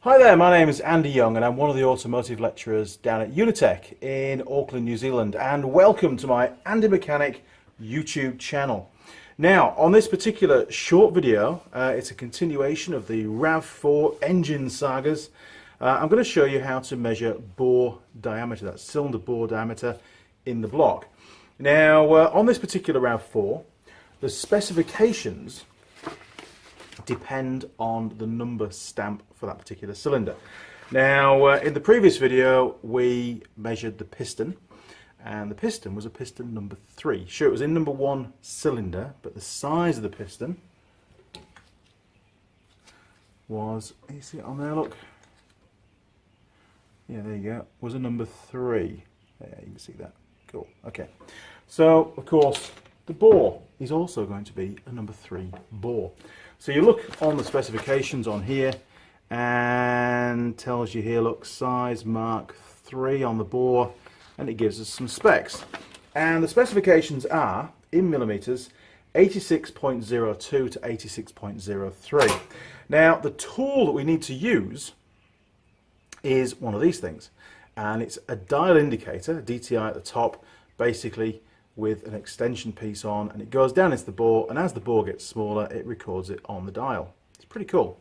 Hi there, my name is Andy Young and I'm one of the automotive lecturers down at Unitec in Auckland, New Zealand, and welcome to my Andy Mechanic YouTube channel. Now, on this particular short video, it's a continuation of the Rav4 engine sagas. I'm going to show you how to measure bore diameter, that's cylinder bore diameter in the block. Now, on this particular Rav4, the specifications depend on the number stamp for that particular cylinder. Now, in the previous video, we measured the piston, and the piston was a piston number 3. Sure, it was in number 1 cylinder, but the size of the piston was, you see it on there, look? Yeah, there you go, was a number 3. There, you can see that. Cool, okay. So, of course, the bore is also going to be a number 3 bore. So you look on the specifications on here and tells you here, look, size Mark 3 on the bore, and it gives us some specs. And the specifications are, in millimeters, 86.02 to 86.03. Now, the tool that we need to use is one of these things, and it's a dial indicator, a DTI at the top, basically with an extension piece on, and it goes down into the bore, and as the bore gets smaller it records it on the dial. It's pretty cool.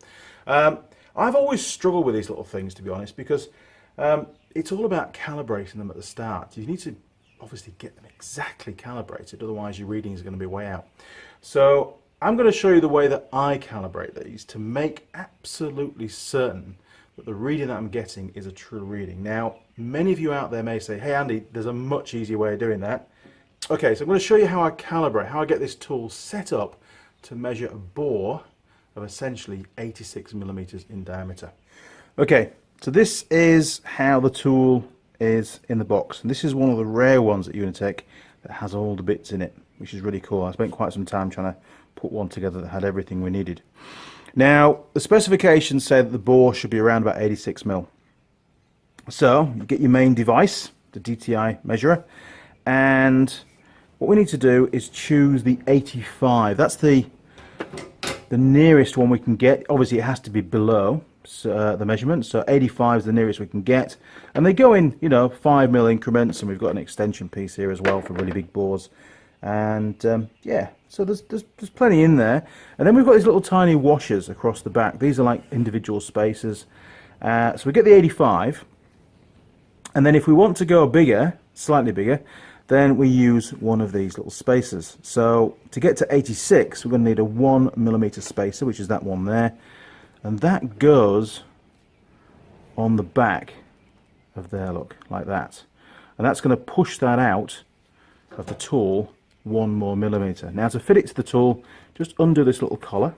I've always struggled with these little things, to be honest, because it's all about calibrating them at the start. You need to obviously get them exactly calibrated, otherwise your reading is going to be way out. So I'm going to show you the way that I calibrate these to make absolutely certain that the reading that I'm getting is a true reading. Now, many of you out there may say, hey Andy, there's a much easier way of doing that. Okay, so I'm going to show you how I calibrate, how I get this tool set up to measure a bore of essentially 86 millimeters in diameter. Okay, so this is how the tool is in the box, and this is one of the rare ones at Unitec that has all the bits in it, which is really cool. I spent quite some time trying to put one together that had everything we needed. Now, the specifications say that the bore should be around about 86 mil. So, you get your main device, the DTI measurer, and what we need to do is choose the 85. That's the nearest one we can get. Obviously, it has to be below the measurement, so 85 is the nearest we can get. And they go in, you know, 5 mil increments, and we've got an extension piece here as well for really big bores. And yeah, so there's plenty in there. And then we've got these little tiny washers across the back. These are like individual spacers. So we get the 85, and then if we want to go bigger, slightly bigger, then we use one of these little spacers. So to get to 86, we're going to need a 1 millimeter spacer, which is that one there, and that goes on the back of there, look, like that. And that's going to push that out of the tool 1 more millimeter. Now, to fit it to the tool, just undo this little collar.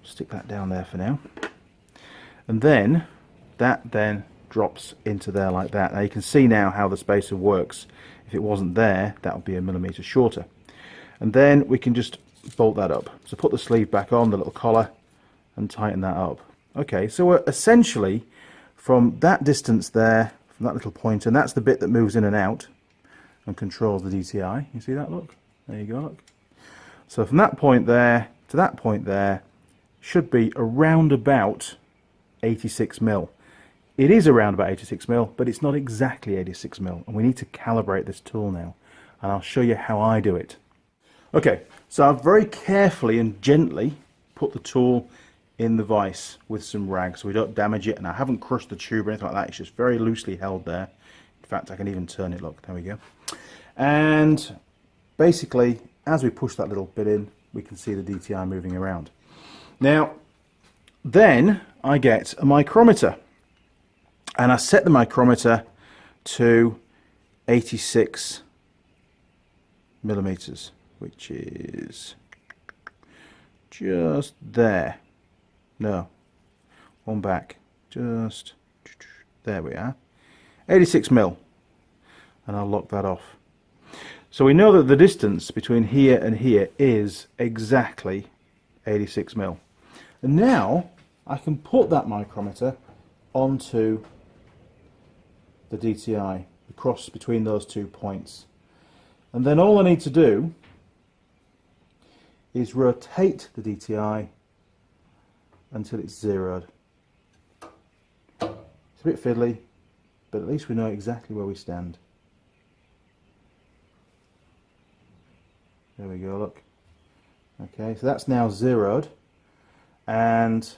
Stick that down there for now. And then that then drops into there like that. Now you can see now how the spacer works. If it wasn't there, that would be a millimeter shorter. And then we can just bolt that up. So put the sleeve back on, the little collar, and tighten that up. Okay, so we're essentially from that distance there, from that little point, and that's the bit that moves in and out and controls the DTI. You see that, look? There you go, look. So from that point there to that point there should be around about 86 mil. It is around about 86 mil, but it's not exactly 86 mil, and we need to calibrate this tool now, and I'll show you how I do it. Okay, so I've very carefully and gently put the tool in the vise with some rag so we don't damage it, and I haven't crushed the tube or anything like that. It's just very loosely held there. In fact, I can even turn it, look, there we go. And basically, as we push that little bit in, we can see the DTI moving around. Now, then I get a micrometer. And I set the micrometer to 86 millimeters, which is just there. No, one back, just there we are. 86 mil, and I'll lock that off. So we know that the distance between here and here is exactly 86 mil. And now I can put that micrometer onto the DTI, the cross between those 2 points, and then all I need to do is rotate the DTI until it's zeroed. It's a bit fiddly, but at least we know exactly where we stand. There we go, look. Okay, so that's now zeroed, and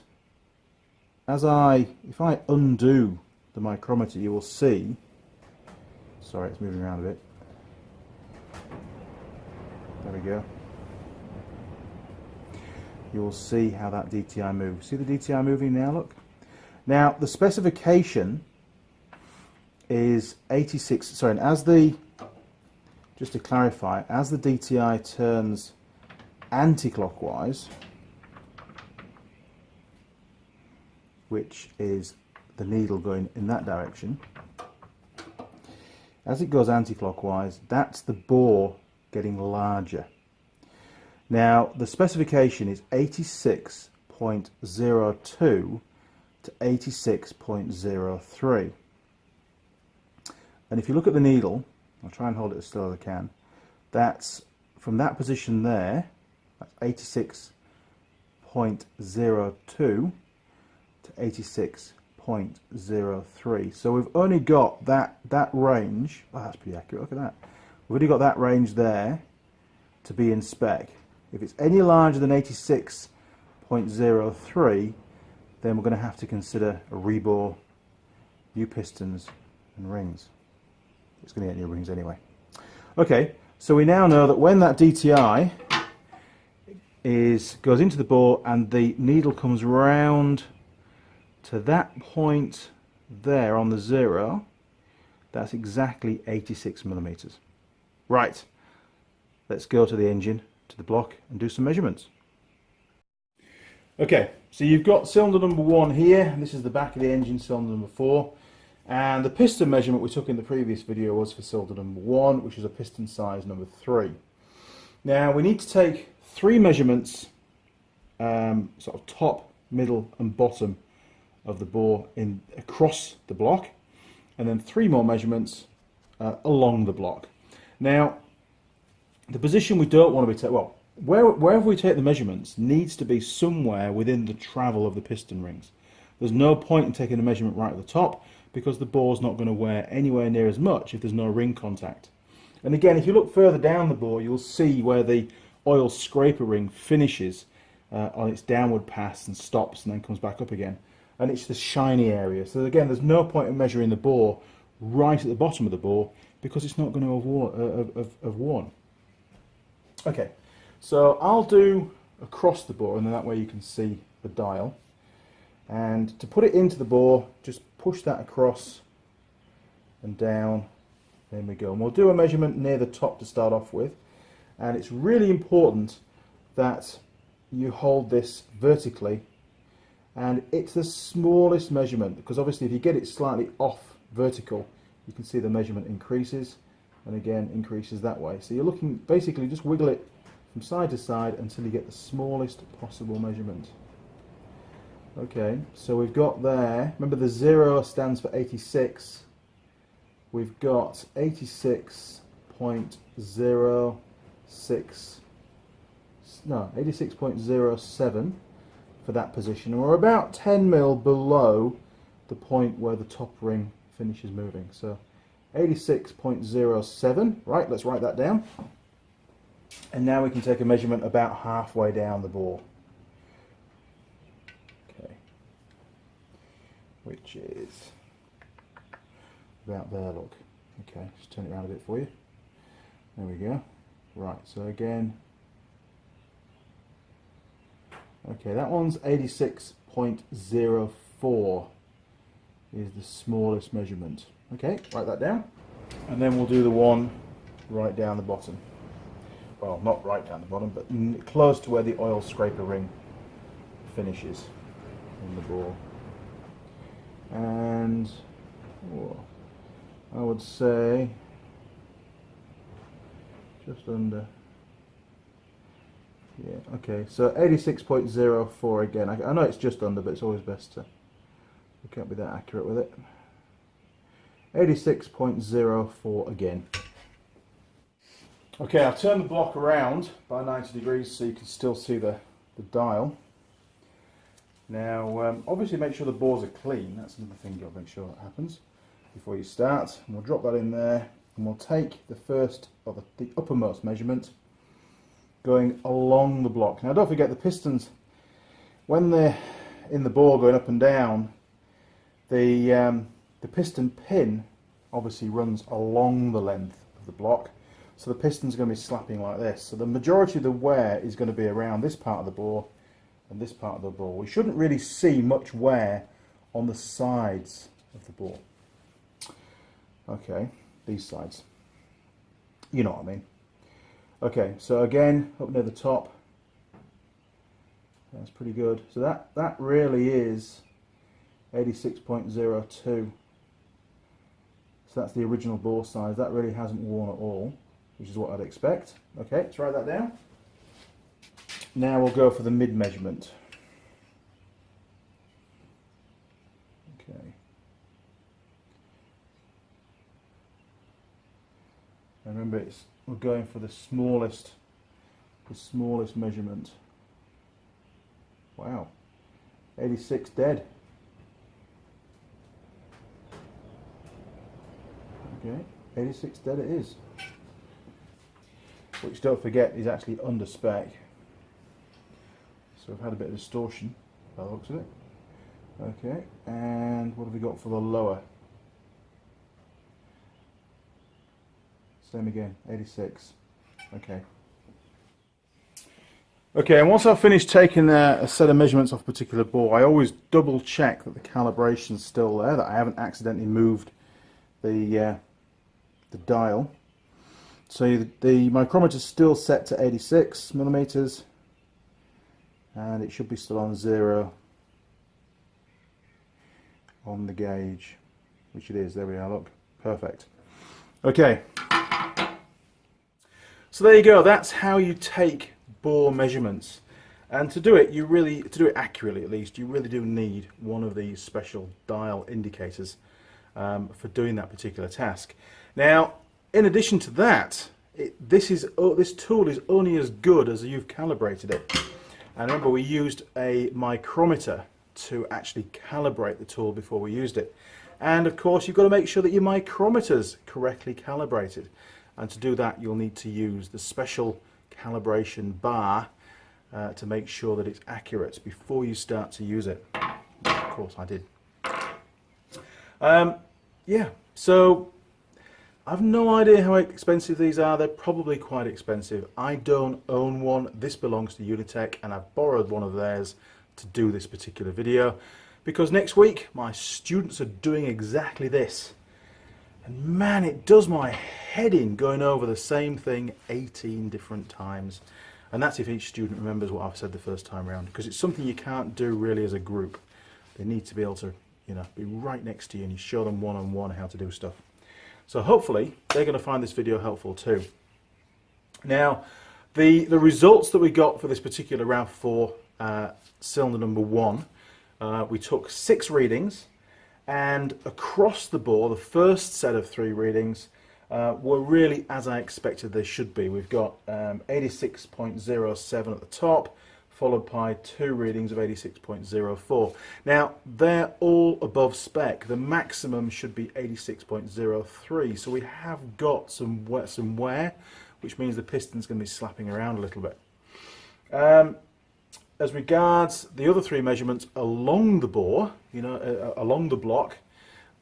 if I undo the micrometer, you will see, sorry, it's moving around a bit. There we go. You will see how that DTI moves. See the DTI moving now, look? Now, the specification is 86, sorry, and just to clarify, as the DTI turns anti-clockwise, which is the needle going in that direction, as it goes anti-clockwise, that's the bore getting larger. Now, the specification is 86.02 to 86.03. And if you look at the needle, I'll try and hold it as still as I can, that's from that position there, that's 86.02 to 86.03. So we've only got that range. Oh, that's pretty accurate, look at that. We've only got that range there to be in spec. If it's any larger than 86.03, then we're going to have to consider a rebore, new pistons and rings. It's going to get new rings anyway. Okay, so we now know that when that DTI goes into the bore and the needle comes round to that point there on the zero, that's exactly 86 millimeters. Right, let's go to the engine, to the block, and do some measurements. Okay, so you've got cylinder number 1 here, and this is the back of the engine, cylinder number 4. And the piston measurement we took in the previous video was for cylinder number 1, which is a piston size number 3. Now we need to take 3 measurements, sort of top, middle and bottom of the bore across the block, and then 3 more measurements along the block. Now the position we don't want to be taking, well, wherever we take the measurements needs to be somewhere within the travel of the piston rings. There's no point in taking a measurement right at the top, because the bore's not going to wear anywhere near as much if there's no ring contact. And again, if you look further down the bore, you'll see where the oil scraper ring finishes on its downward pass and stops and then comes back up again. And it's the shiny area. So again, there's no point in measuring the bore right at the bottom of the bore, because it's not going to have worn. Okay, so I'll do across the bore, and then that way you can see the dial. And to put it into the bore, just push that across and down. There we go. And we'll do a measurement near the top to start off with. And it's really important that you hold this vertically, and it's the smallest measurement, because obviously if you get it slightly off vertical, you can see the measurement increases, and again increases that way. So you're looking, basically just wiggle it from side to side until you get the smallest possible measurement. Okay, so we've got there, remember the 0 stands for 86, we've got 86.07 for that position, and we're about 10 mil below the point where the top ring finishes moving. So 86.07, right, let's write that down. And now we can take a measurement about halfway down the bore. Which is about there, look. Okay, just turn it around a bit for you. There we go. Right, so again, okay, that one's 86.04 is the smallest measurement. Okay, write that down. And then we'll do the one right down the bottom. Well, not right down the bottom, but close to where the oil scraper ring finishes in the bore. And I would say just under, yeah, okay, so 86.04 again. I know it's just under, but it's always best to, we can't be that accurate with it. 86.04 again. Okay, I've turned the block around by 90 degrees so you can still see the dial. Now, obviously make sure the bores are clean. That's another thing you've got to make sure that happens before you start. And we'll drop that in there, and we'll take the first, or the uppermost measurement, going along the block. Now don't forget the pistons, when they're in the bore going up and down, the piston pin obviously runs along the length of the block, so the piston's going to be slapping like this. So the majority of the wear is going to be around this part of the bore and this part of the bore. We shouldn't really see much wear on the sides of the bore. Okay, these sides. You know what I mean. Okay, so again, up near the top. That's pretty good. So that really is 86.02. So that's the original bore size. That really hasn't worn at all, which is what I'd expect. Okay, let's write that down. Now we'll go for the mid measurement. Okay. And remember, we're going for the smallest measurement. Wow, 86 dead. Okay, 86 dead it is. Which, don't forget, is actually under spec. So I've had a bit of distortion by the looks of it. Okay, and what have we got for the lower? Same again, 86. Okay. Okay, and once I've finished taking a set of measurements off a particular bore, I always double check that the calibration's still there, that I haven't accidentally moved the dial. So the micrometer's still set to 86 millimeters, and it should be still on 0 on the gauge, which it is. There we are, look, perfect. Okay, so there you go. That's how you take bore measurements, and to do it accurately, at least, you really do need one of these special dial indicators for doing that particular task. Now, in addition to that, this tool is only as good as you've calibrated it. And remember, we used a micrometer to actually calibrate the tool before we used it. And of course, you've got to make sure that your micrometer's correctly calibrated. And to do that, you'll need to use the special calibration bar to make sure that it's accurate before you start to use it. Of course I did. Yeah, so I've no idea how expensive these are. They're probably quite expensive. I don't own one. This belongs to Unitech, and I've borrowed one of theirs to do this particular video because next week my students are doing exactly this. And man, it does my head in going over the same thing 18 different times. And that's if each student remembers what I've said the first time around, because it's something you can't do really as a group. They need to be able to, be right next to you, and you show them one-on-one how to do stuff. So hopefully they're going to find this video helpful too. Now, the results that we got for this particular Rav4 cylinder number 1, we took 6 readings. And across the bore, the first set of 3 readings were really as I expected they should be. We've got 86.07 at the top, followed by 2 readings of 86.04. Now, they're all above spec. The maximum should be 86.03, so we have got some wear, which means the piston's going to be slapping around a little bit. As regards the other 3 measurements along the bore, along the block,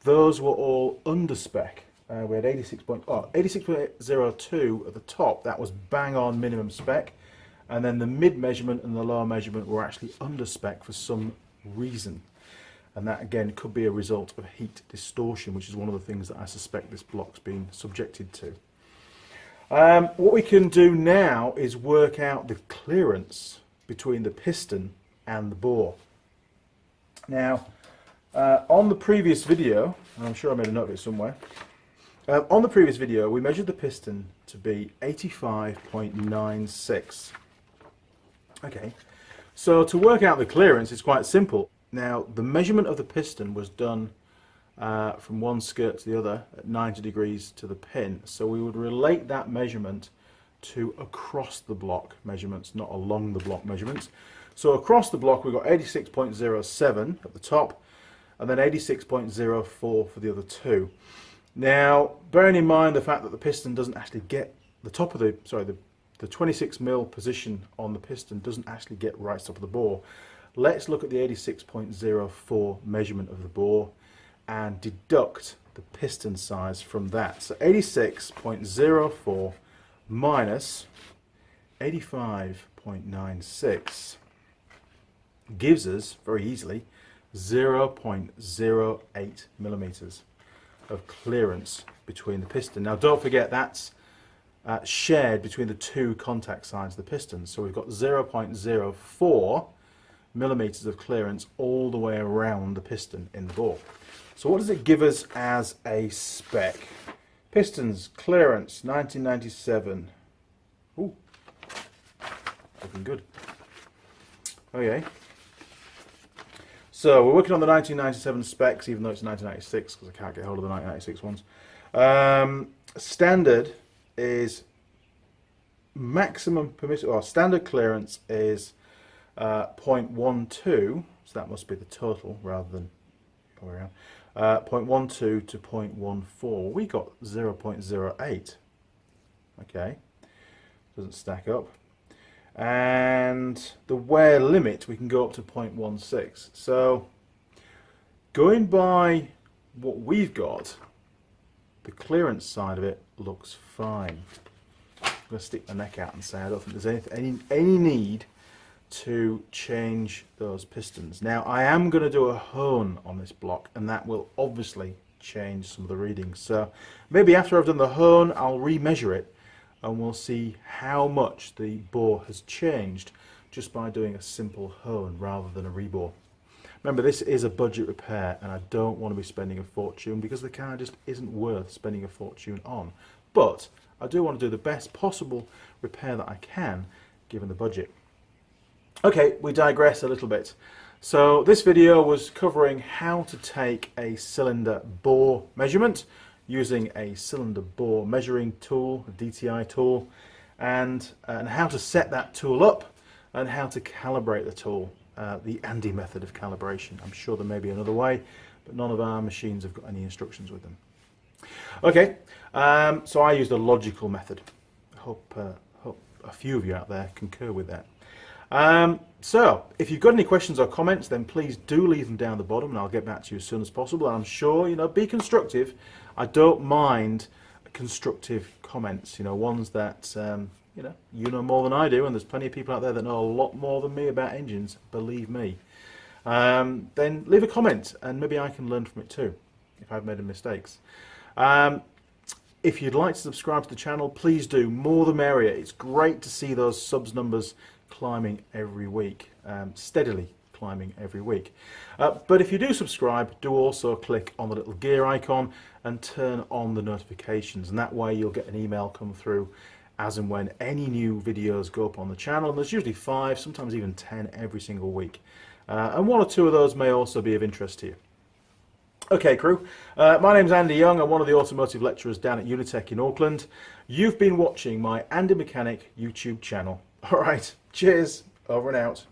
those were all under spec. We had 86.02 at the top. That was bang on minimum spec, and then the mid measurement and the lower measurement were actually under spec for some reason, and that again could be a result of heat distortion, which is one of the things that I suspect this block's been subjected to. What we can do now is work out the clearance between the piston and the bore. Now, on the previous video, and I'm sure I made a note of it somewhere, on the previous video we measured the piston to be 85.96. Okay, so to work out the clearance it's quite simple. Now, the measurement of the piston was done from one skirt to the other at 90 degrees to the pin, so we would relate that measurement to across the block measurements, not along the block measurements. So across the block we've got 86.07 at the top, and then 86.04 for the other two. Now, bearing in mind the fact that the piston doesn't actually get the top of the 26mm position on the piston doesn't actually get right to the top of the bore, let's look at the 86.04 measurement of the bore and deduct the piston size from that. So 86.04 minus 85.96 gives us, very easily, 0.08 millimeters of clearance between the piston. Now don't forget that's shared between the two contact sides of the piston. So we've got 0.04 millimeters of clearance all the way around the piston in the bore. So what does it give us as a spec? Pistons, clearance, 1997. Ooh, looking good. Okay. So we're working on the 1997 specs, even though it's 1996, because I can't get hold of the 1996 ones. Standard is maximum permissible, or standard clearance is 0.12, so that must be the total rather than the other way around. 0.12 to 0.14. We got 0.08. Okay, doesn't stack up. And the wear limit we can go up to 0.16. So going by what we've got, the clearance side of it looks fine. I'm going to stick my neck out and say I don't think there's any need to change those pistons. Now I am going to do a hone on this block, and that will obviously change some of the readings. So maybe after I've done the hone, I'll remeasure it and we'll see how much the bore has changed just by doing a simple hone rather than a rebore. Remember, this is a budget repair and I don't want to be spending a fortune because the car just isn't worth spending a fortune on. But I do want to do the best possible repair that I can given the budget. Okay, we digress a little bit. So this video was covering how to take a cylinder bore measurement using a cylinder bore measuring tool, a DTI tool, and how to set that tool up and how to calibrate the tool, the Andy method of calibration. I'm sure there may be another way, but none of our machines have got any instructions with them. Okay, so I used a logical method. I hope a few of you out there concur with that. So if you've got any questions or comments, then please do leave them down the bottom and I'll get back to you as soon as possible. And I'm sure, be constructive. I don't mind constructive comments, ones that, you know more than I do, and there's plenty of people out there that know a lot more than me about engines, believe me. Then leave a comment and maybe I can learn from it too, if I've made any mistakes. If you'd like to subscribe to the channel, please do. More the merrier. It's great to see those subs numbers climbing every week, steadily climbing every week. But if you do subscribe, do also click on the little gear icon and turn on the notifications, and that way you'll get an email come through as and when any new videos go up on the channel. And there's usually 5, sometimes even 10 every single week, and 1 or 2 of those may also be of interest to you. Okay, crew, my name's Andy Young. I'm one of the automotive lecturers down at Unitech in Auckland. You've been watching my Andy Mechanic YouTube channel. All right, cheers, over and out.